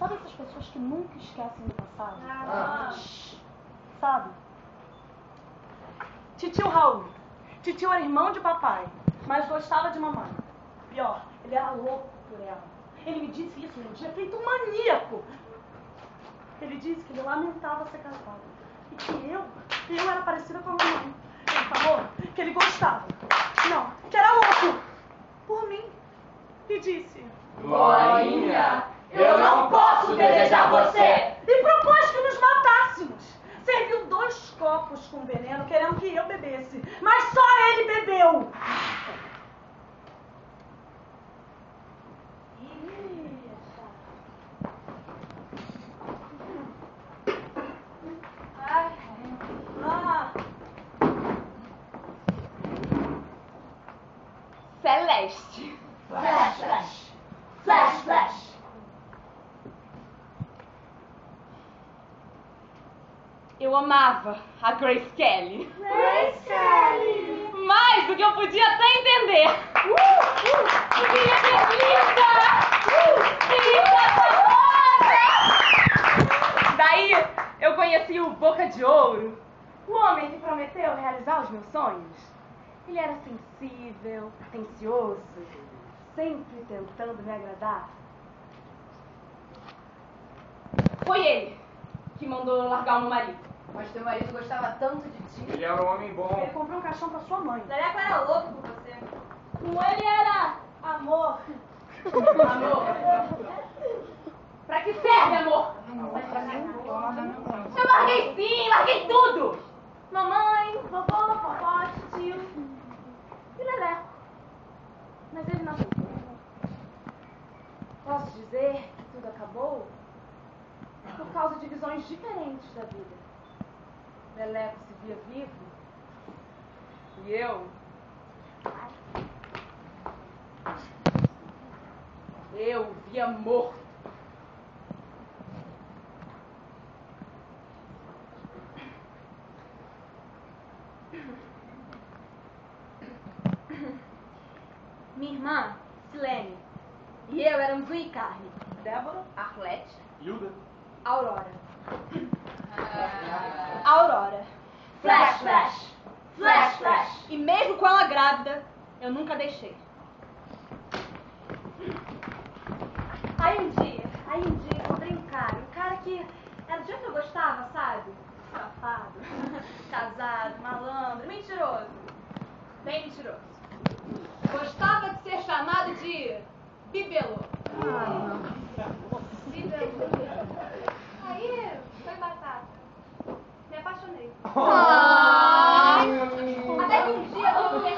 Sabe essas pessoas que nunca esquecem do passado? Sabe? Titio Raul. Titio era irmão de papai, mas gostava de mamãe. Pior, ele era louco por ela. Ele me disse isso um dia, feito um maníaco. Ele disse que ele lamentava ser casado. E que eu era parecida com a mamãe. Ele falou que ele gostava. Não, que era louco por mim. E disse: Glorinha, eu não posso desejar você. E propôs que nos matássemos. Serviu 2 copos com veneno, querendo que eu bebesse. Mas só ele bebeu. Celeste. Flash, flash. Flash, flash. Eu amava a Grace Kelly. Grace Kelly. Mais do que eu podia até entender. Eu queria ser linda. Linda, famosa. Daí eu conheci o Boca de Ouro, o homem que prometeu realizar os meus sonhos. Ele era sensível, atencioso, sempre tentando me agradar. Foi ele que mandou largar o meu marido. Mas teu marido gostava tanto de ti. Ele era um homem bom. Ele comprou um caixão pra sua mãe. Leleco era louco por você. Com ele era amor. Amor? Pra que serve, amor? Eu larguei sim, larguei tudo. Mamãe, vovô, vovó, tio e Leleco. Mas ele não. Posso dizer que tudo acabou por causa de visões diferentes da vida. Leleco se via vivo e eu via morto. Minha irmã, Silene, e eu éramos unha e carne. Débora, Arlete, Hilda. Aurora. Aurora. Flash, flash. Flash, flash. E mesmo com ela grávida, eu nunca deixei. Aí um dia, encontrei um cara que era do jeito que eu gostava, sabe? Safado, casado, malandro, mentiroso. Bem mentiroso. Gostava de ser chamado de bibelô. Bibelô. Aí, foi batata. Me apaixonei. Até que um dia eu me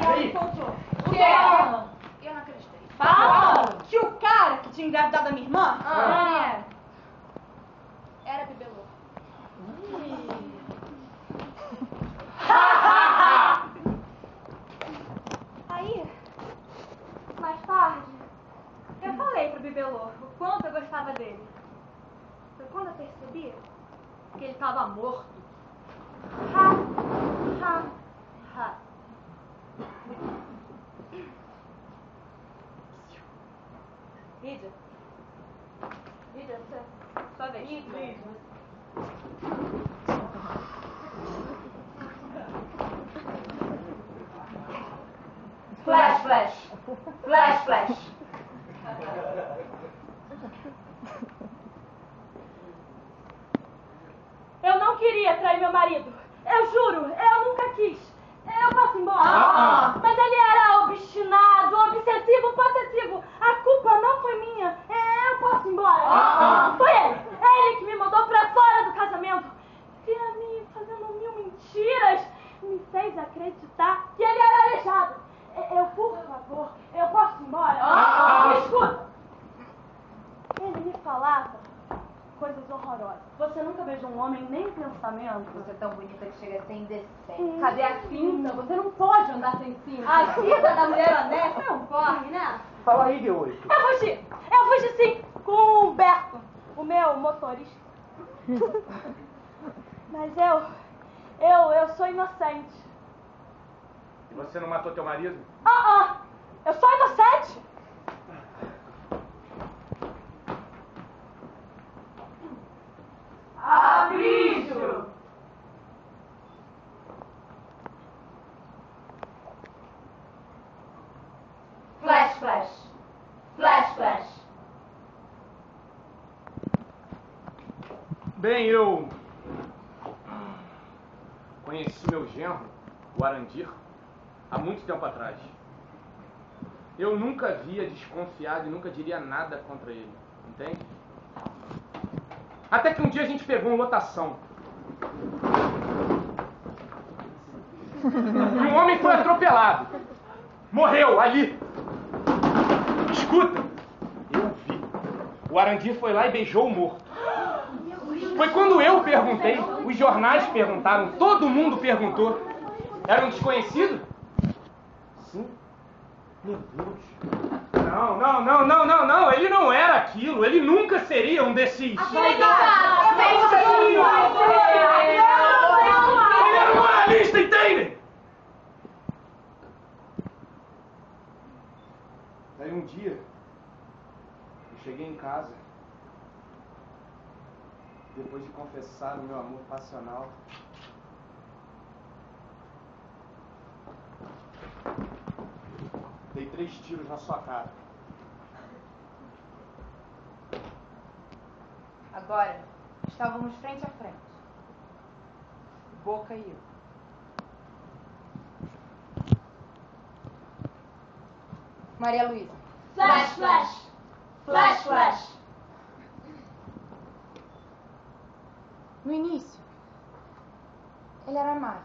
e aí contou. O quê? Eu não acreditei. Que o cara que tinha engravidado a minha irmã era bibelô. Aí, mais tarde, eu falei pro bibelô o quanto eu gostava dele. Foi quando eu percebi que ele estava morto. Lídia, sua vez. Flash, flash. Flash, flash. Eu não queria trair meu marido. Eu juro, eu nunca quis. Eu posso ir embora. Mas ele era obstinado, obsessivo, possessivo. A culpa não foi minha. Eu posso ir embora. Foi ele. Ele que me mandou pra fora do casamento. Via me fazendo 1000 mentiras. Me fez acreditar que ele era aleijado. Por favor, eu posso ir embora? Escuta. Ele me falava coisas horrorosas. Você nunca beijou um homem nem em pensamento? Você é tão bonita que chega a ser indecente. Cadê a cinta? Você não pode andar sem cinta. A cinta da mulher honesta é um porre, né? Fala aí, D8. Eu fugi sim, com o Humberto, o meu motorista. Mas eu sou inocente. E você não matou teu marido? Eu sou inocente. flash. Flash, flash. Bem, eu conheci meu genro, o Arandir, há muito tempo atrás. Eu nunca havia desconfiado e nunca diria nada contra ele, entende? Até que um dia a gente pegou uma lotação. E um homem foi atropelado. Morreu ali. Escuta, eu vi. O Arandir foi lá e beijou o morto. Foi quando eu perguntei, os jornais perguntaram, todo mundo perguntou. Era um desconhecido? Sim. Meu Deus. Não, ele não era aquilo, ele nunca seria um desses... Ele era um moralista, entende? Daí um dia, eu cheguei em casa, depois de confessar o meu amor passional, dei 3 tiros na sua cara. Agora, estávamos frente a frente. Boca e eu. Maria Luísa. Flash, flash. Flash, flash. No início, ele era amável.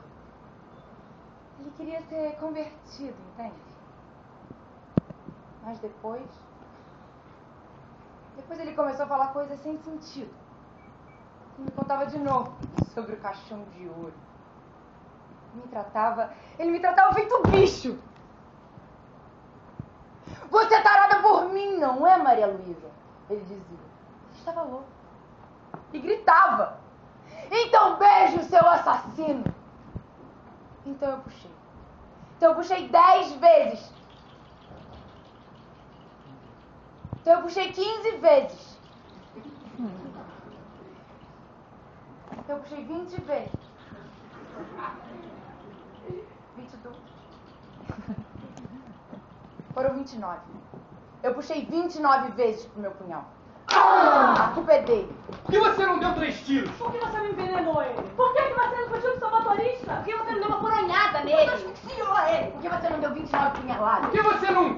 Ele queria ser convertido, entende? Mas depois ele começou a falar coisas sem sentido. E me contava de novo sobre o caixão de ouro. Ele me tratava feito bicho. Você é tarada por mim, não é, Maria Luísa? Ele dizia. Você estava louco. E gritava. Então beije o seu assassino. Então eu puxei 10 vezes. Então eu puxei 15 vezes. Eu puxei 20 vezes. 22. Foram 29. Eu puxei 29 vezes pro meu punhal. A culpa é dele. Por que você não deu 3 tiros? Por que você não envenenou ele? Por que você não fugiu do seu motorista? Por que você não deu uma coronhada nele? Por que você não deu 29 punhaladas? Por que você não